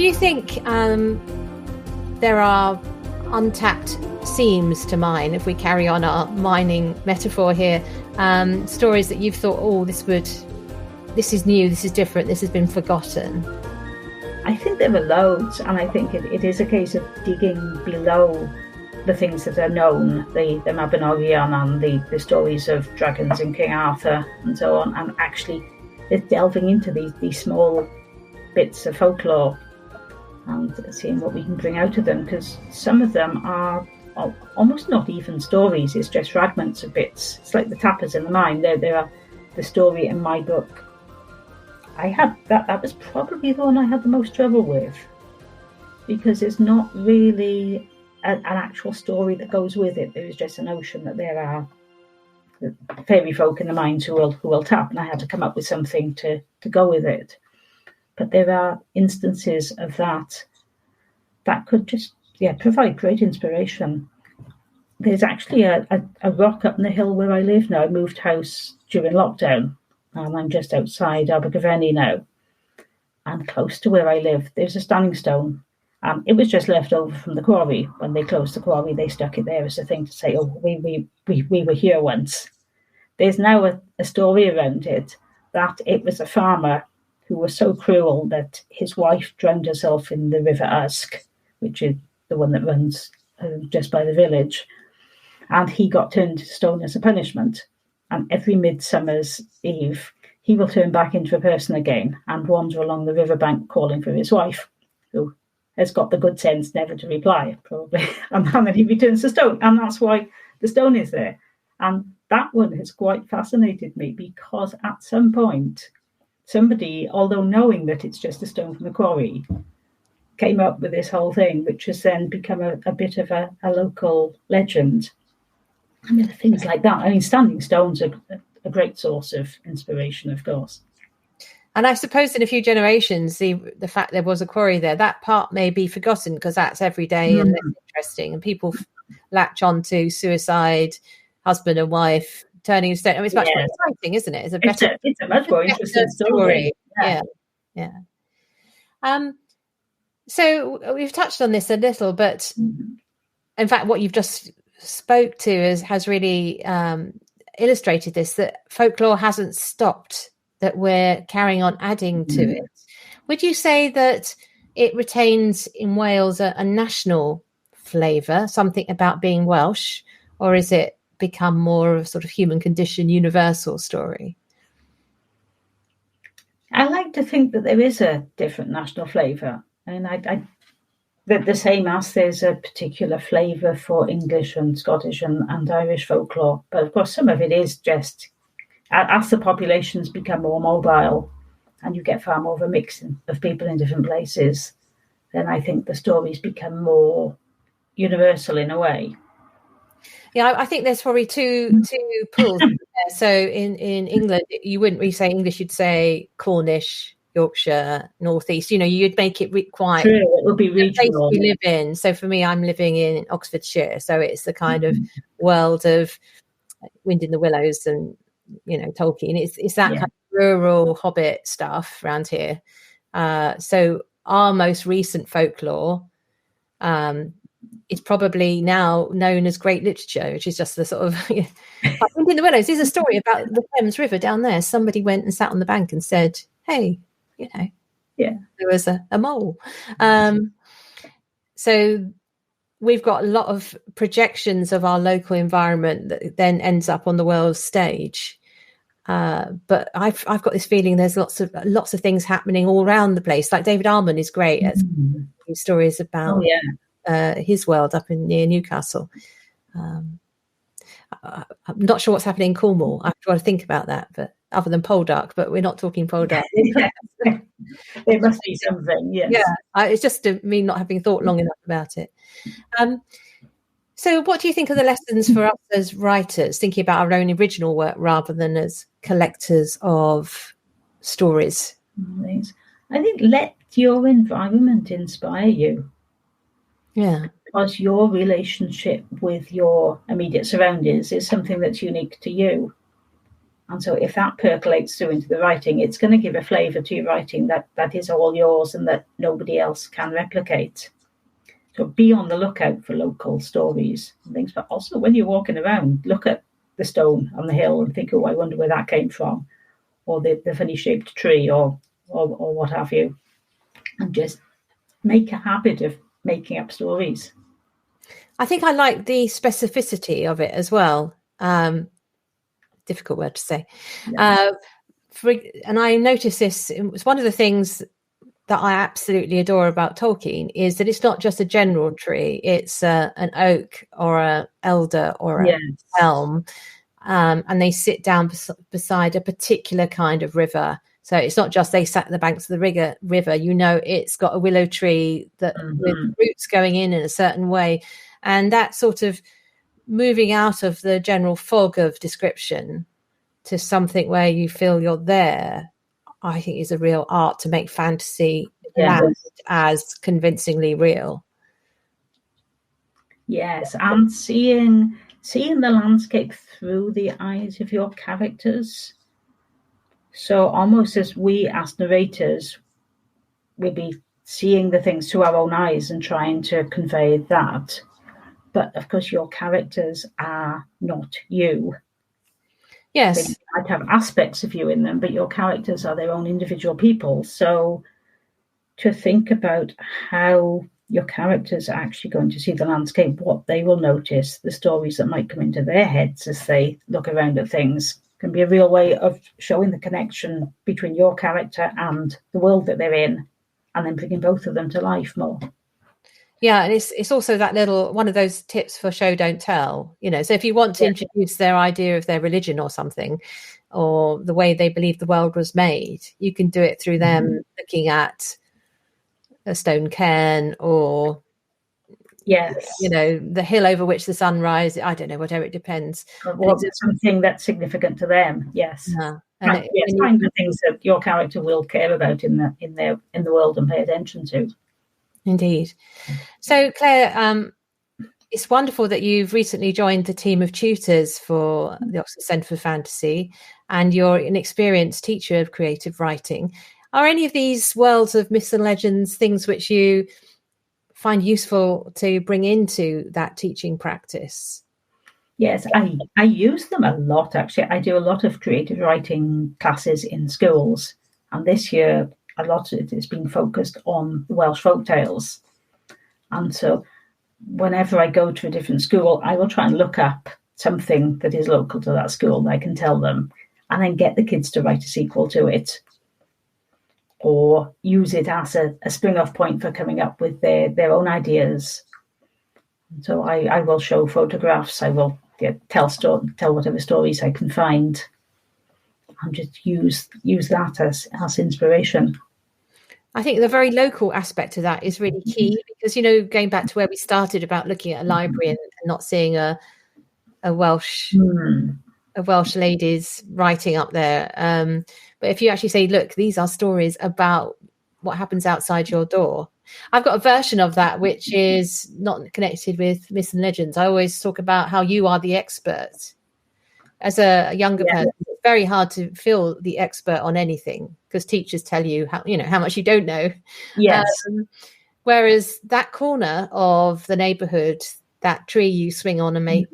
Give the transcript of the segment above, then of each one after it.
you think there are untapped seams to mine, if we carry on our mining metaphor here, stories that you've thought, this is new, this is different, this has been forgotten? I think there are loads, and I think it is a case of digging below the things that are known, the Mabinogion and the stories of dragons and King Arthur and so on, and actually delving into these small bits of folklore and seeing what we can bring out of them, because some of them are almost not even stories, it's just fragments of bits. It's like the tappers in the mine. There are the story in my book. I had that was probably the one I had the most trouble with, because it's not really an actual story that goes with it. There is just a notion that there are fairy folk in the mines who will tap, and I had to come up with something to go with it. But there are instances of that could just provide great inspiration. There's actually a rock up in the hill where I live now. I moved house during lockdown, and I'm just outside Abergavenny now. And close to where I live, there's a standing stone. It was just left over from the quarry. When they closed the quarry, they stuck it there as a thing to say, we were here once. There's now a story around it that it was a farmer who was so cruel that his wife drowned herself in the River Usk, which is the one that runs just by the village. And he got turned to stone as a punishment. And every Midsummer's Eve, he will turn back into a person again and wander along the riverbank calling for his wife, who has got the good sense never to reply, probably. And then he returns to stone. And that's why the stone is there. And that one has quite fascinated me, because at some point, somebody, although knowing that it's just a stone from the quarry, came up with this whole thing, which has then become a bit of a local legend. I mean, things like that. I mean, standing stones are a great source of inspiration, of course. And I suppose in a few generations, the fact there was a quarry there, that part may be forgotten because that's everyday and less interesting. And people latch on to suicide, husband and wife, turning a stone. I mean, it's much more exciting, isn't it? It's a much more interesting story. Yeah. So we've touched on this a little, but in fact, what you've just spoke to has really illustrated this, that folklore hasn't stopped, that we're carrying on adding to it. Would you say that it retains in Wales a national flavour, something about being Welsh, or is it become more of a sort of human condition, universal story? I like to think that there is a different national flavour, and the same as there's a particular flavour for English and Scottish and Irish folklore. But of course, some of it is just, as the populations become more mobile and you get far more of a mix of people in different places, then I think the stories become more universal in a way. Yeah, I think there's probably two pools there. So in England, you wouldn't really say English, you'd say Cornish, Yorkshire, North East. You'd make it quite... True, it would be regional. The place you live in. So for me, I'm living in Oxfordshire. So it's the kind of world of Wind in the Willows and, Tolkien. It's that kind of rural hobbit stuff around here. So our most recent folklore is probably now known as great literature, which is just the sort of Wind in the Willows is a story about the Thames River down there. Somebody went and sat on the bank and said, hey, there was a mole. So we've got a lot of projections of our local environment that then ends up on the world stage. But I've got this feeling there's lots of things happening all around the place. Like David Armand is great at stories about his world up near Newcastle. I'm not sure what's happening in Cornwall. I've got to think about that, but other than Poldark, but we're not talking Poldark. There must be something, yes. Yeah, it's just me not having thought long enough about it. So what do you think are the lessons for us as writers, thinking about our own original work rather than as collectors of stories? I think let your environment inspire you. Yeah. Because your relationship with your immediate surroundings is something that's unique to you. And so if that percolates through into the writing, it's going to give a flavour to your writing that is all yours and that nobody else can replicate. So be on the lookout for local stories and things. But also when you're walking around, look at the stone on the hill and think, oh, I wonder where that came from. Or the funny shaped tree or what have you. And just make a habit of making up stories. I think I like the specificity of it as well. Difficult word to say. Yeah. And I noticed this, it was one of the things that I absolutely adore about Tolkien is that it's not just a general tree, it's an oak or an elder or a elm, and they sit down beside a particular kind of river. So it's not just they sat at the banks of the river, you know, it's got a willow tree that with roots going in a certain way. And that sort of moving out of the general fog of description to something where you feel you're there, I think is a real art to make fantasy land as convincingly real. Yes, and seeing the landscape through the eyes of your characters. So almost as we as narrators, we'll be seeing the things through our own eyes and trying to convey that. But of course, your characters are not you. Yes. They might have aspects of you in them, but your characters are their own individual people. So to think about how your characters are actually going to see the landscape, what they will notice, the stories that might come into their heads as they look around at things, can be a real way of showing the connection between your character and the world that they're in, and then bringing both of them to life more. Yeah, and it's also that little one of those tips for show don't tell, you know. So if you want to introduce their idea of their religion or something, or the way they believe the world was made, you can do it through them looking at a stone cairn or you know, the hill over which the sun rises. I don't know, whatever, it depends. Or something that's significant to them. Yes. Yeah. And find the things that your character will care about in the world and pay attention to. Indeed. So Claire, it's wonderful that you've recently joined the team of tutors for the Oxford Centre for Fantasy, and you're an experienced teacher of creative writing. Are any of these worlds of myths and legends things which you find useful to bring into that teaching practice? Yes, I use them a lot, actually. I do a lot of creative writing classes in schools, and this year a lot of it has been focused on Welsh folk tales. And so whenever I go to a different school, I will try and look up something that is local to that school that I can tell them, and then get the kids to write a sequel to it, or use it as a spring-off point for coming up with their own ideas. And so I will show photographs, I will tell whatever stories I can find, and just use that as inspiration. I think the very local aspect of that is really key, because, you know, going back to where we started about looking at a library and not seeing a Welsh lady's writing up there. But if you actually say, look, these are stories about what happens outside your door. I've got a version of that which is not connected with myths and legends. I always talk about how you are the expert. As a younger person, it's very hard to feel the expert on anything, because teachers tell you how much you don't know. Yes. Whereas that corner of the neighbourhood, that tree you swing on and make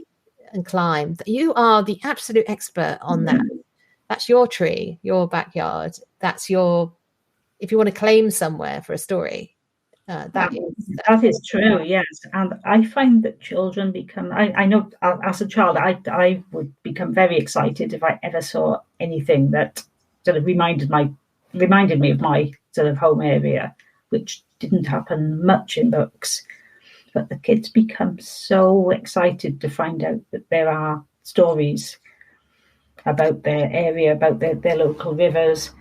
and climb, you are the absolute expert on that. That's your tree, your backyard. That's your, if you want to claim somewhere for a story. That is true, yes. And I find that children become, I know as a child, I would become very excited if I ever saw anything that sort of reminded me of my sort of home area, which didn't happen much in books. But the kids become so excited to find out that there are stories about their area, about their local rivers,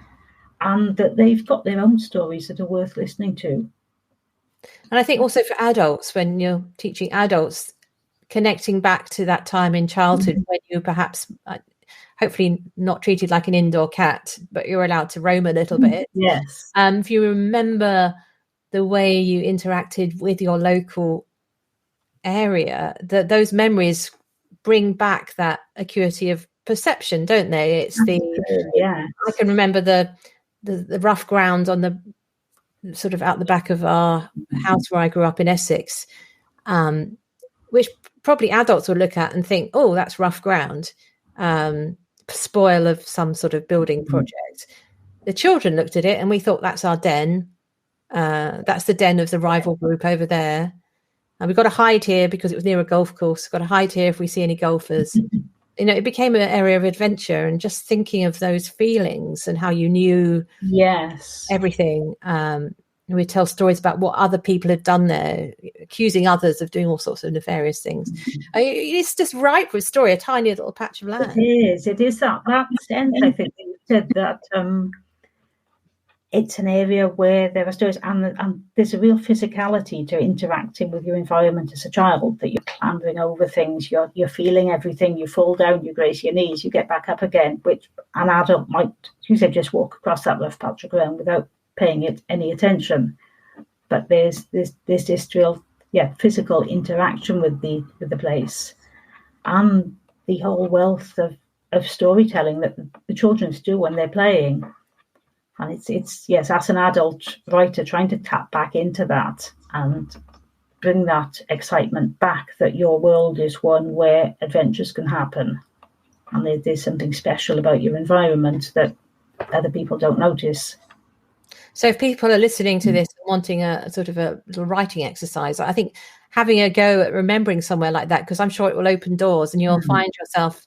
and that they've got their own stories that are worth listening to. And I think also for adults, when you're teaching adults, connecting back to that time in childhood when you perhaps, hopefully not treated like an indoor cat, but you're allowed to roam a little bit. Yes. If you remember the way you interacted with your local area, those memories bring back that acuity of perception, don't they? It's I can remember the rough ground on the sort of out the back of our house where I grew up in Essex, which probably adults will look at and think, oh, that's rough ground, spoil of some sort of building project. The children looked at it and we thought, that's our den. That's the den of the rival group over there. And we've got to hide here because it was near a golf course. We've got to hide here if we see any golfers. It became an area of adventure, and just thinking of those feelings and how you knew everything. We tell stories about what other people had done there, accusing others of doing all sorts of nefarious things. It's just ripe with story, a tiny little patch of land. It is that sense, I think, you said that it's an area where there are stories, and there's a real physicality to interacting with your environment as a child, that you're clambering over things, you're feeling everything, you fall down, you graze your knees, you get back up again, which an adult might, you said, just walk across that rough patch of ground without paying it any attention. But there's this real physical interaction with the place, and the whole wealth of storytelling that the children do when they're playing. And it's as an adult writer, trying to tap back into that and bring that excitement back, that your world is one where adventures can happen, and there's something special about your environment that other people don't notice. So if people are listening to this and wanting a sort of a writing exercise, I think having a go at remembering somewhere like that, because I'm sure it will open doors and you'll find yourself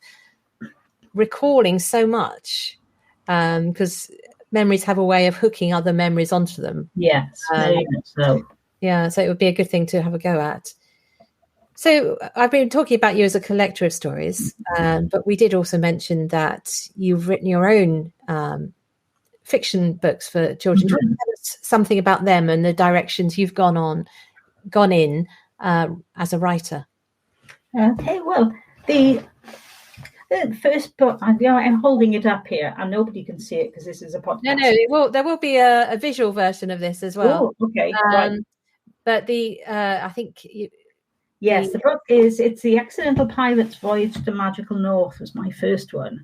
recalling so much, because memories have a way of hooking other memories onto them. Yes, very much so. Yeah, so it would be a good thing to have a go at. So I've been talking about you as a collector of stories, but we did also mention that you've written your own fiction books for children. Do you want to tell us something about them and the directions you've gone in as a writer? Okay, well, the first book, I'm holding it up here, and nobody can see it because this is a podcast. No, there will be a visual version of this as well. Oh, okay, right. But I think... Yes, the book it's The Accidental Pirate's Voyage to Magical North was my first one,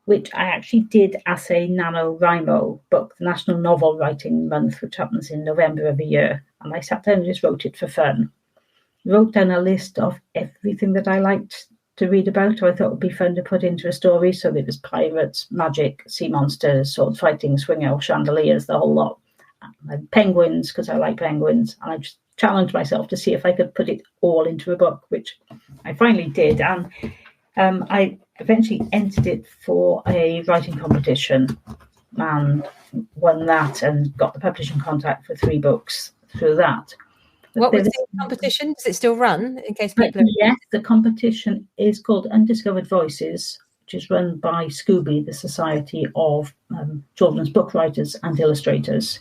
which I actually did as a NaNoWriMo book, the National Novel Writing Month, which happens in November every year. And I sat down and just wrote it for fun. Wrote down a list of everything that I liked to read about, or I thought would be fun to put into a story. So there was pirates, magic, sea monsters, sword fighting, swing out chandeliers, the whole lot. And penguins, because I like penguins. And I just challenged myself to see if I could put it all into a book, which I finally did. And I eventually entered it for a writing competition and won that, and got the publishing contract for 3 books through that. What was the competition? Does it still run, in case people... Yes, the competition is called Undiscovered Voices, which is run by Scooby, the Society of Children's Book Writers and Illustrators.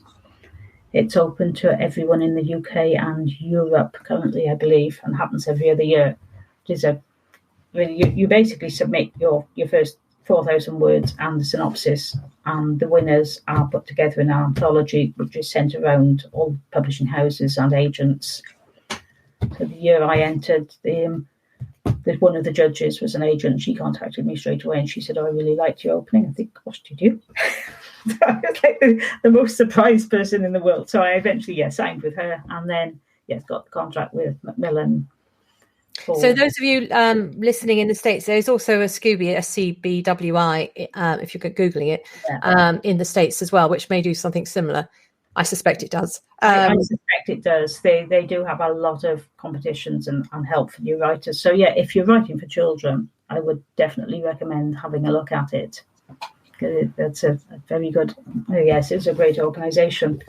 It's open to everyone in the UK and Europe currently, I believe, and happens every other year. You basically submit your first 4,000 words and the synopsis, and the winners are put together in an anthology which is sent around all publishing houses and agents. So the year I entered, one of the judges was an agent. She contacted me straight away and she said, "Oh, I really liked your opening." I think, "Gosh, did you?" I was like the most surprised person in the world. So I eventually signed with her, and then got the contract with Macmillan. So those of you listening in the States, there's also a Scooby, SCBWI, if you're Googling it, in the States as well, which may do something similar. I suspect it does. I suspect it does. They do have a lot of competitions and help for new writers. So if you're writing for children, I would definitely recommend having a look at it. That's a very good, it's a great organisation.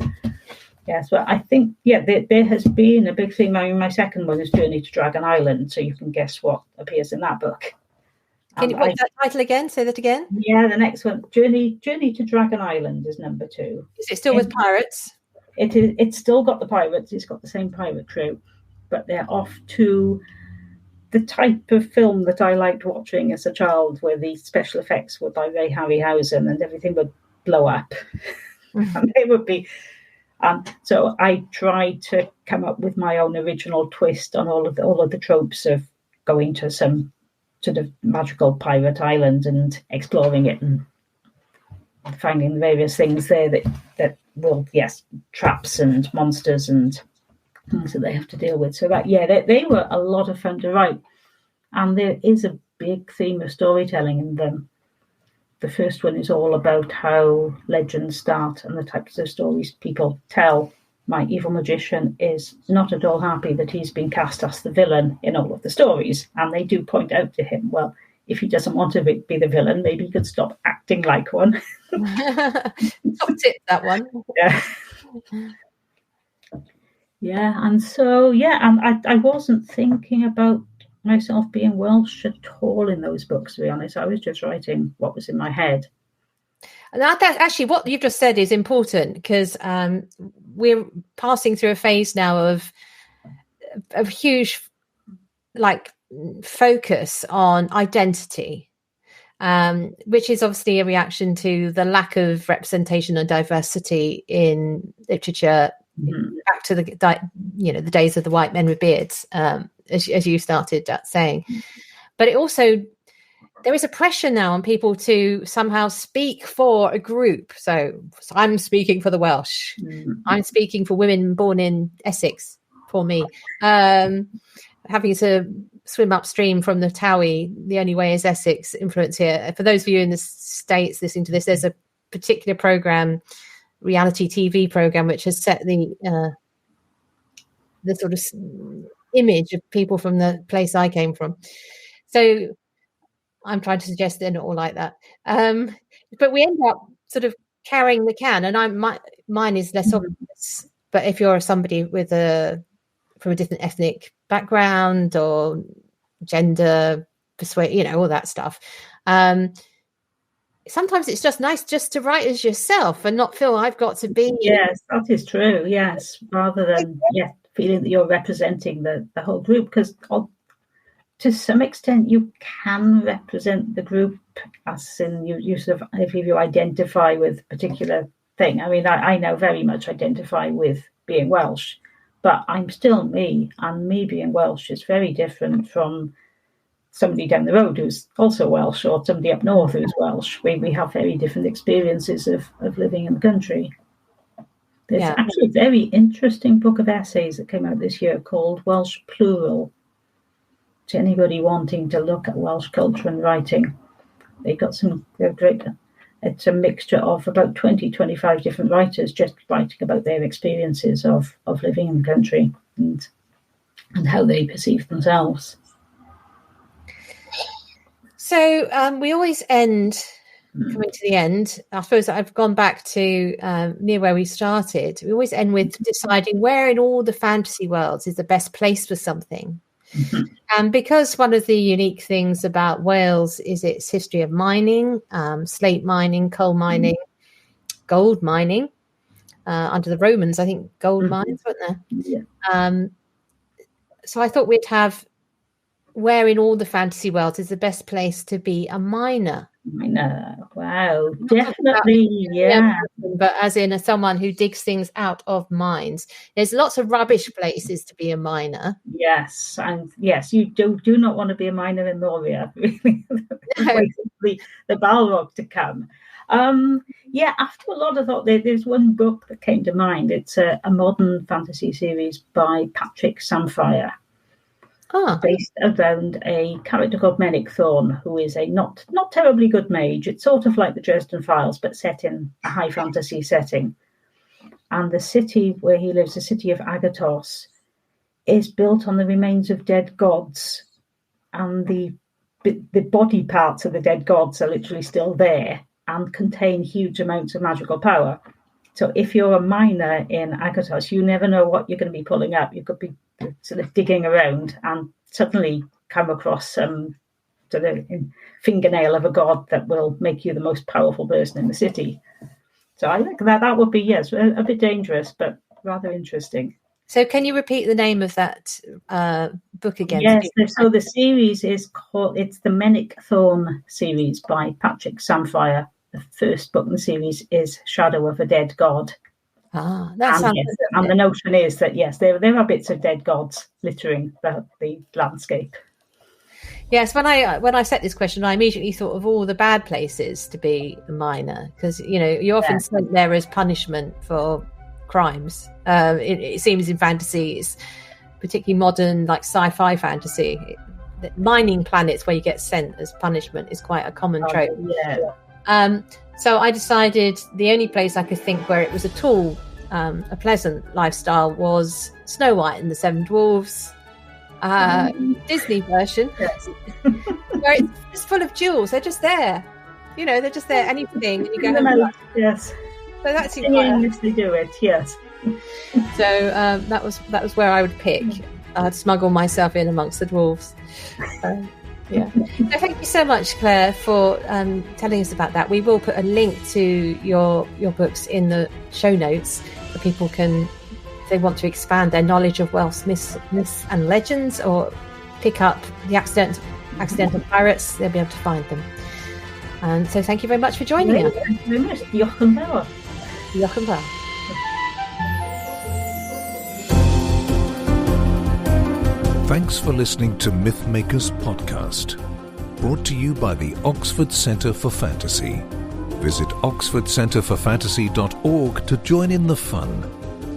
Yes, but I think, there has been a big theme. I mean, my second one is Journey to Dragon Island, so you can guess what appears in that book. Can you what's that title again? Say that again. Yeah, the next one, Journey to Dragon Island, is number 2. Is it still with pirates? It is. It's still got the pirates. It's got the same pirate crew, but they're off to the type of film that I liked watching as a child, where the special effects were by Ray Harryhausen and everything would blow up, and they would be. So I tried to come up with my own original twist on all of the tropes of going to some sort of magical pirate island and exploring it and finding various things there that will, yes, traps and monsters and things that they have to deal with. So that, yeah, they were a lot of fun to write. And there is a big theme of storytelling in them. The first one is all about how legends start and the types of stories people tell. My evil magician is not at all happy that he's been cast as the villain in all of the stories. And they do point out to him, well, if he doesn't want to be the villain, maybe he could stop acting like one. Top tip, that one. Yeah. Yeah, and so, yeah, and I wasn't thinking about myself being Welsh at all in those books, to be honest. I was just writing what was in my head. And that actually, what you've just said is important, because we're passing through a phase now of huge, like, focus on identity, which is obviously a reaction to the lack of representation and diversity in literature. Back to the days of the white men with beards, as you started saying. But it also, there is a pressure now on people to somehow speak for a group. So I'm speaking for the Welsh. I'm speaking for women born in Essex, for me. Having to swim upstream from the Towie, the only way is Essex influence here. For those of you in the States listening to this, there's a particular program, reality TV program, which has set the sort of image of people from the place I came from. So I'm trying to suggest they're not all like that. But we end up sort of carrying the can, and mine is less obvious. But if you're somebody from a different ethnic background or gender, all that stuff, sometimes it's just nice just to write as yourself and not feel I've got to be. Yes, that is true. Yes, rather than feeling that you're representing the whole group, because to some extent you can represent the group, as in you sort of, if you identify with a particular thing. I mean, I now very much identify with being Welsh, but I'm still me, and me being Welsh is very different from somebody down the road who's also Welsh, or somebody up north who's Welsh. We have very different experiences of living in the country. There's actually a very interesting book of essays that came out this year called Welsh Plural. To anybody wanting to look at Welsh culture and writing, they're great. It's a mixture of about 25 different writers just writing about their experiences of living in the country and how they perceive themselves. So we always end, coming to the end, I suppose I've gone back to near where we started. We always end with deciding where in all the fantasy worlds is the best place for something. And because one of the unique things about Wales is its history of mining, slate mining, coal mining, gold mining, under the Romans, I think gold mines, weren't there? Yeah. So I thought we'd have where in all the fantasy worlds is the best place to be a miner. Wow, definitely, yeah. But as in someone who digs things out of mines. There's lots of rubbish places to be a miner. Yes, and yes, you do not want to be a miner in Loria, really. Basically, the Balrog to come. After a lot of thought, there's one book that came to mind. It's a modern fantasy series by Patrick Samphire. Based around a character called Mennick Thorne, who is a not terribly good mage. It's sort of like the Dresden Files, but set in a high fantasy setting. And the city where he lives, the city of Agathos, is built on the remains of dead gods. And the body parts of the dead gods are literally still there and contain huge amounts of magical power. So if you're a miner in Agathos, you never know what you're going to be pulling up. You could be sort of digging around and suddenly come across some sort of fingernail of a god that will make you the most powerful person in the city. So I think that would be, yes, a bit dangerous, but rather interesting. So can you repeat the name of that book again? Yes, so the series is called, it's the Mennick Thorne series by Patrick Samphire. The first book in the series is Shadow of a Dead God. That sounds good. And the notion is that, yes, there are bits of dead gods littering the landscape. Yes, when I set this question, I immediately thought of all the bad places to be a minor, because you're often sent there as punishment for crimes. It seems in fantasy, it's particularly modern, like sci-fi fantasy. Mining planets where you get sent as punishment is quite a common trope. So I decided the only place I could think where it was at all a pleasant lifestyle was Snow White and the Seven Dwarfs. Disney version, where it's just full of jewels. They're just there, they're just there. Anything, and you go home. Yes. So that's they do it. Yes. So that was where I would pick. I'd smuggle myself in amongst the dwarves. Yeah. So thank you so much, Claire, for telling us about that. We will put a link to your books in the show notes so people can, if they want to expand their knowledge of Welsh myths and legends, or pick up the accidental pirates, they'll be able to find them. And so thank you very much for joining us. Thank you very much. Diolch yn fawr. Diolch yn fawr. Thanks for listening to Mythmakers Podcast, brought to you by the Oxford Centre for Fantasy. Visit oxfordcenterforfantasy.org to join in the fun.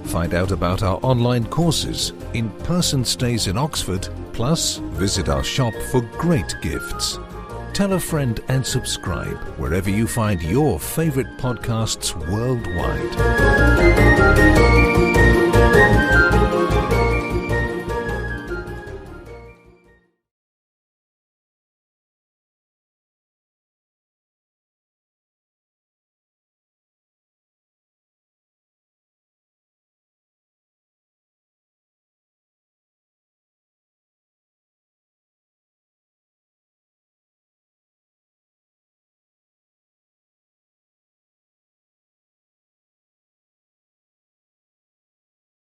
Find out about our online courses, in-person stays in Oxford, plus visit our shop for great gifts. Tell a friend and subscribe wherever you find your favourite podcasts worldwide.